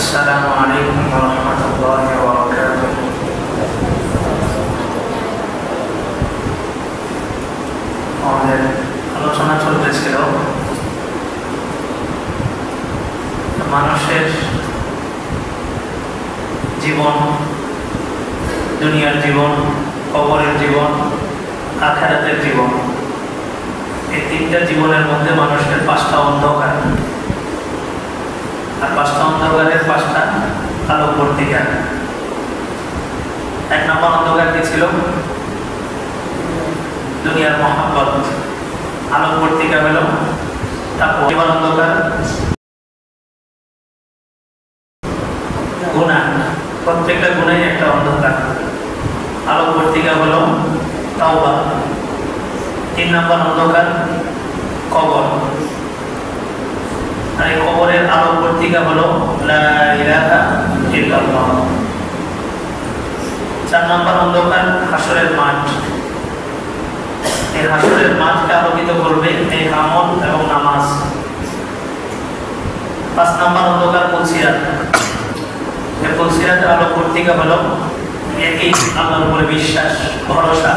السلام عليكم ورحمة الله وبركاته. আমাদের আলোচনা চলতেছিল মানুষের জীবন, দুনিয়ার জীবন, কবরের জীবন, আখিরাতের জীবন। এই তিনটা জীবনের মধ্যে মানুষের পাঁচটা অন্ধকার, আর পাঁচটা অন্ধকারের পাঁচটা আলোকবর্তিকা। এক নম্বর অন্ধকার কি ছিল? দুনিয়ার মহাব্বত। আলোকবর্তিকা হল তারপর অন্ধকার গুনাহ, প্রত্যেকটা গুনাহ একটা অন্ধকার। আলোকবর্তিকা হলো তাওবা। 3 নম্বর অন্ধকার কবর, আর এই কবরের আলোকবর্তিকা হলো লা ইলাহা ইল্লাল্লাহ। 4 নম্বর অন্ধকার হাসরের মাঠ। এই হাসরের মাঠকে আলোকিত করবে এই আমল এবং নামাজ। 5 নম্বর অন্ধকার পুলসিরাত। এই পুলসিরাতের আলোকবর্তিকা হলো একই আল্লাহর উপরে বিশ্বাস, ভরসা।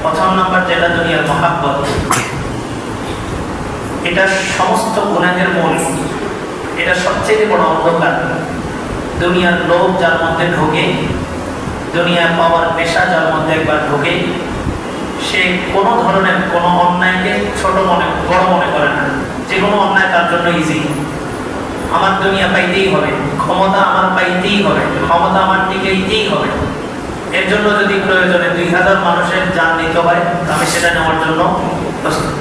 5 নম্বর যেটা দুনিয়ার মহাব্বত, এটা সমস্ত গুনাহের মূল, এটা সবচেয়ে বড় অন্ধকার। দুনিয়ার লোভ যার মধ্যে ঢোকে, দুনিয়া পাওয়ার পেশা যার মধ্যে একবার ঢোকে, সে কোনো ধরনের কোনো অন্যায়কে ছোট মনে বড় মনে করে না। যে কোনো অন্যায় তার জন্য ইজি। আমার দুনিয়া পাইতেই হবে, ক্ষমতা আমার পাইতেই হবে, ক্ষমতা আমার টিকেইতেই হবে। এর জন্য যদি প্রয়োজনে 2000 মানুষের জান নিতে হয়, আমি সেটা নেওয়ার জন্য প্রস্তুত।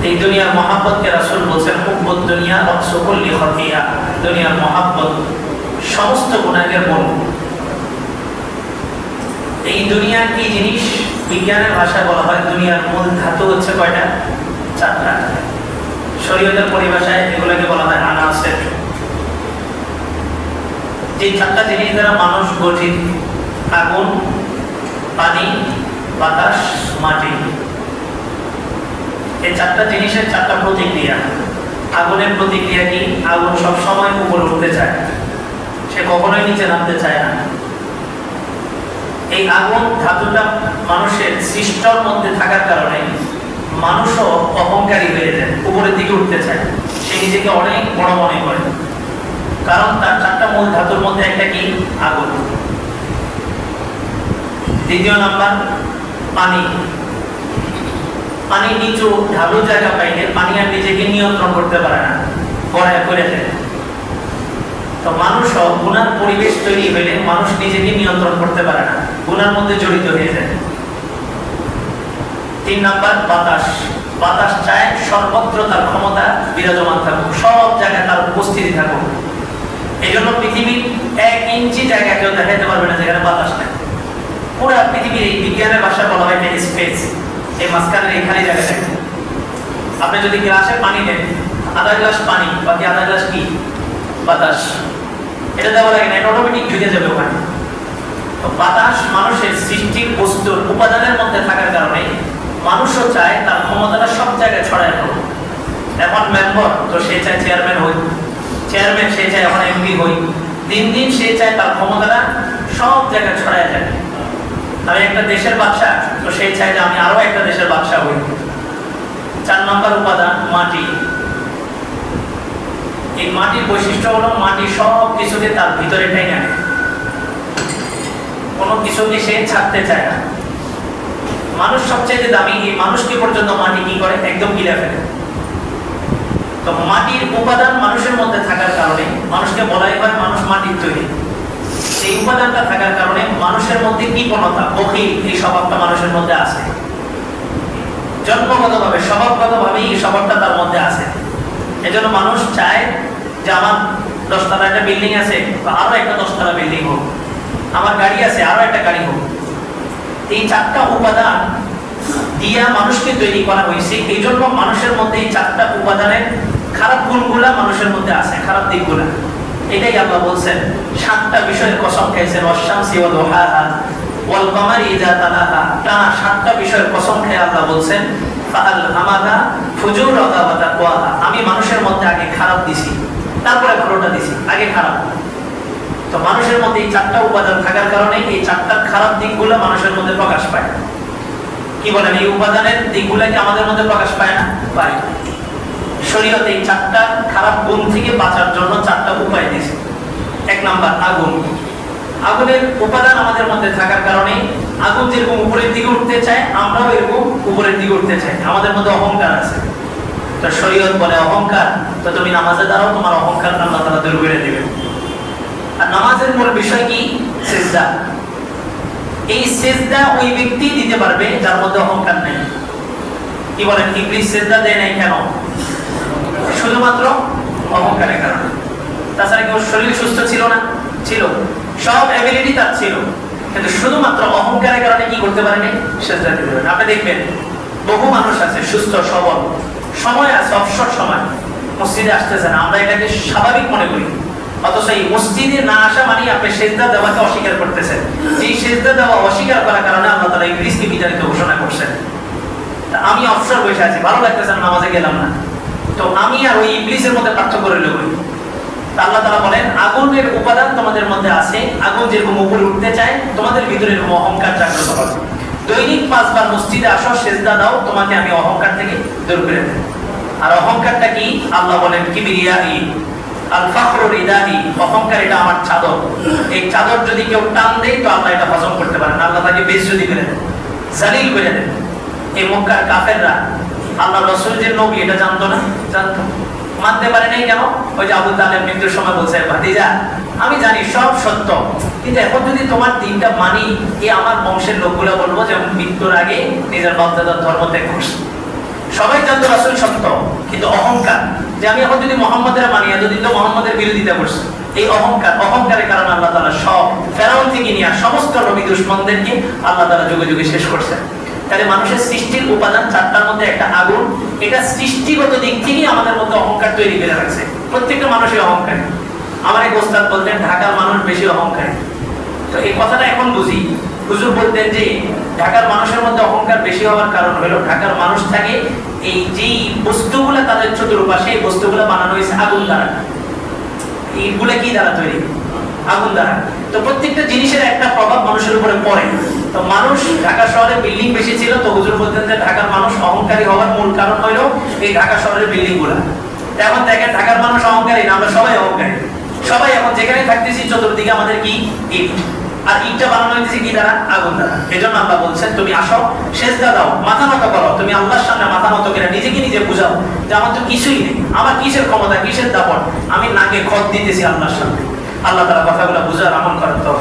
এই দুনিয়ার মহাব্বতকে রাসূল বলেছেন হুব্বুদ দুনিয়া রাসূ কুল্লি খাতিয়া। দুনিয়ার মহাব্বত সমস্ত গুনাহের মূল। এই দুনিয়া কি জিনিস? বিজ্ঞানের ভাষায় বলা হয় দুনিয়ার মূল ধাতু হচ্ছে কয়টা? 4টা। শরীয়তের পরিভাষায় এগুলোকে বলা হয় আনাসির। যে 4টা জিনিস দ্বারা মানুষ গঠিত: আগুন, পানি, বাতাস, মাটি। এই 4টা জিনিসের 4টা প্রতিক্রিয়া। আগুনের প্রতিক্রিয়া কি? আগুন সব সময় উপরে উঠতে চায়, সে কখনোই নিচে নামতে চায় না। এই আগুন ধাতুটা মানুষের সৃষ্টর মধ্যে থাকার কারণে মানুষও অহংকারী হয়ে যায়, উপরের দিকে উঠতে চায়, সে নিজেকে অনেক বড় মনে করে। কারণ তার 4টা মূল ধাতুর মধ্যে একটা কি? আগুন। 2 নাম্বার পানি। পানি নিচু ঢালু জায়গা পাইলে পানি আর নিজেকে নিয়ন্ত্রণ করতে পারে না, গড়ায় করে যায়। তো মানুষও গুনার পরিবেশ তৈরি হইলে মানুষ নিজেকে নিয়ন্ত্রণ করতে পারে না, গুনার মধ্যে জড়িত হয়ে যায়। 3 নাম্বার বাতাস। বাতাস চায় সর্বত্র তার ক্ষমতা বিরাজমান থাকুক, সব জায়গায় তার উপস্থিতি থাকুক। এই জন্য পৃথিবীর 1 ইঞ্চি জায়গা কেউ দেখাতে পারবে না যেখানে বাতাস নেই। পুরো পৃথিবীর এই বিজ্ঞানের ভাষা বলা হয় স্পেস। এই মাঝখানের এই খালি জায়গা থাকে। আপনি যদি গ্লাসে পানি দেন, আধা গ্লাস পানি, বাকি আধা গ্লাস কি? বাতাস। এটা দেওয়া লাগে না, এটা অটোমেটিক ঢুকে যাবে ওখানে। তো বাতাস মানুষের সৃষ্টির বস্তুর উপাদানের মধ্যে থাকার কারণে মানুষও চায় তার ক্ষমতাটা সব জায়গায় ছড়ায় হোক। এখন মেম্বার তো সে চায় চেয়ারম্যান হই, চেয়ারম্যান সে চায় এখন এমপি হই। দিন দিন সে চায় তার ক্ষমতাটা সব জায়গায় ছড়ায় যায়। আমি একটা দেশের বাদশা, তো সে চায় যে আমি আরো একটা দেশের বাদশা হই। 4 নম্বর উপাদান মাটি। এই মাটির বৈশিষ্ট্য হলো মাটি সব কিছুকে তার ভিতরে টেনে আনে, কোনো কিছুকে সে ছাড়তে চায় না। মানুষ সবচেয়ে দামি, এই মানুষকে পর্যন্ত মাটি কি করে? একদম গিলে ফেলে। তো মাটির উপাদান মানুষের মধ্যে থাকার কারণে মানুষকে বলাই হয় মানুষ মাটির তৈরি। এই উপাদানটা থাকার কারণে মানুষের মধ্যে কৃপণতা, বখিল, এই স্বভাবটা মানুষের মধ্যে আছে। জন্মগতভাবে স্বভাবগতভাবেই এই স্বভাবটা তার মধ্যে আছে। এজন্য মানুষ চায় যে আমার 10 তলা একটা বিল্ডিং আছে, আরো একটা 10 তলা বিল্ডিং হোক। আমার গাড়ি আছে, আরো একটা গাড়ি হোক। এই 4টা উপাদান দিয়া মানুষকে তৈরি করা হয়েছে। এই জন্য মানুষের মধ্যে এই 4টা উপাদানের খারাপ গুণগুলা মানুষের মধ্যে আছে, খারাপ দিকগুলা। এটাই আল্লাহ বলছেন 7টা বিষয়ের কসম খাইছেন, ওয়াশ-শামসি ওয়া দুহাহা ওয়াল কামারি ইযা তালাহা। টানা 7টা বিষয়ের কসম খেয়ে আল্লাহ বলছেন ফাআলহামাহা ফুজুরাহা ওয়া তাকওয়াহা। আমি মানুষের মধ্যে আগে খারাপ দিছি, তারপরে ভালোটা দিছি, আগে খারাপ। তো মানুষের মধ্যে এই চারটা উপাদান থাকার কারণে এই চারটা খারাপ দিকগুলো মানুষের মধ্যে প্রকাশ পায়। কি বলেন, এই উপাদানের দিকগুলো কি আমাদের মধ্যে প্রকাশ পায় না? পায়। শরীয়তে এই চারটা খারাপ গুণ থেকে বাঁচার জন্য চারটা উপায় দিয়েছে। এক নাম্বার আগুন। আগুনের উপাদান আমাদের মধ্যে থাকার কারণে আগুন যেরকম উপরের দিকে উঠতে চায়, আমরাও এরকম উপরের দিকে উঠতে চাই। আমাদের মধ্যে অহংকার আছে। তো শরীয়ত বলে অহংকার, তো তুমি নামাজে দাঁড়াও, তোমার অহংকার আল্লাহ তাআলা দূর করে দিবেন। আর নামাজের মূল বিষয় কি? সিজদা। এই সিজদা ওই ব্যক্তি দিতে পারবে যার মধ্যে অহংকার নেই। কি বলেন, ইবলিস সিজদা দেয় নাই কেন? শুধুমাত্র অহংকারের কারণে। তাছাড়া কি ওর শরীর সুস্থ ছিল না? ছিল, সব এবিলিটি তার ছিল, কিন্তু শুধুমাত্র অহংকারের কারণে কি করতে পারেনি? সিজদা দিতে পারেনি। আপনি দেখবেন বহু মানুষ আছে সুস্থ সবল, সময় আছে, অবসর সময়, মসজিদে আসতেছে না, আমরা এটাকে স্বাভাবিক মনে করি। অথচ এই মসজিদে না আসা মানে আপনি সিজদা দেওয়াকে অস্বীকার করতেছেন। এই সিজদা দেওয়া অস্বীকার করার কারণে আল্লাহ তাআলা ইবলিসকে বিতাড়িত ঘোষণা করছেন। আমি অবসর বসে আছি, ভালো লাগতেছে না, নামাজে গেলাম না, তো আমি আর ওই ইবলিসের মধ্যে পার্থক্য রইল কই? আল্লাহ তাআলা বলেন আগুনের উপাদান তোমাদের মধ্যে আছে। আগুন যেরকম উপরে উঠতে চায়, তোমাদের ভিতরে এরকম অহংকার জাগ্রত হবে। দৈনিক 5 বার মসজিদে আসো, সিজদা দাও, তোমাকে আমি অহংকার থেকে দূর করে দেব। আর অহংকারটা কি? আল্লাহ বলেন কিবরিয়াই আল ফাখরু রিদাহি, অহংকার এটা আমার চাদর। এই চাদর যদি কেউ টান দেয় তো আল্লাহ এটা হজম করতে পারেন, আল্লাহ তাকে বেইজ্জতি করে দেন, জালিল করে দেন। এই মক্কার কাফেররা আল্লাহ রাসূল যে নবী এটা জানতো না? জানতো, মানতে পারে নাই কেন? ওই যে আবু তালেব মৃত্যুর সময় বলছে, ভাতিজা আমি জানি সব সত্য, কিন্তু এখন যদি তোমার দিনটা মানি, এই আমার বংশের লোকগুলো বলবো যে মৃত্যুর আগে নিজের বাপ-দাদার ধর্ম ত্যাগ করছে। সবাই জানতো রাসূল সত্য, কিন্তু অহংকার যে আমি এখন যদি মুহাম্মাদের মানি, এতদিন তো মুহাম্মাদের বিরোধিতা করছে। এই অহংকারের কারণে আল্লাহ তাআলা সব ফেরাউন থেকে নিয়ে সমস্ত নবী দুশমনদেরকে আল্লাহ তাআলা যুগে যুগে শেষ করছেন। তাহলে মানুষের সৃষ্টির উপাদান চারটার মধ্যে একটা আগুন, এটা সৃষ্টিগত দিক থেকে আমাদের মধ্যে অহংকার তৈরি করে রাখছে। প্রত্যেকটা মানুষই অহংকারী। আমার এক ওস্তাদ বলতেন ঢাকার মানুষ বেশি অহংকারী। তো এই কথাটা এখন বুঝি। হুজুর বলতেন যে ঢাকার মানুষের মধ্যে অহংকার বেশি হওয়ার কারণ হলো ঢাকার মানুষ থাকে এই যে বস্তুগুলো তাদের চতুর্পাশে, এই বস্তুগুলো বানানো হয়েছে আগুন দ্বারা। এইগুলো কি দ্বারা তৈরি? আগুন দ্বারা। তো প্রত্যেকটা জিনিসের একটা প্রভাব মানুষের উপরে পড়ে। তো মানুষ ঢাকা শহরে বিল্ডিং বেশি ছিল, তো হুজুর বলতেন যে ঢাকার মানুষ অহংকারী হওয়ার মূল কারণ হলো এই ঢাকা শহরের বিল্ডিং গুলা। এখন দেখেন ঢাকার মানুষ অহংকারী না, আমরা সবাই অহংকারী। সবাই এখন যেখানে থাকতেছি চতুর্দিকে আমাদের কি? ইট। আর ইটটা বানানো হয়েছে কি দ্বারা? আগুন দ্বারা। এজন্য আল্লাহ বলছেন তুমি আসো, সিজদা দাও, মাথা নত করো। তুমি আল্লাহর সামনে মাথা নত করে নিজেকে নিজে বুঝাও যে আমার তো কিছুই নেই, আমার কিসের ক্ষমতা, কিসের দাপট, আমি নাকে খত দিতেছি আল্লাহর সামনে। আল্লাহ তাআলা কথাগুলো বুঝার আমল করার তৌফিক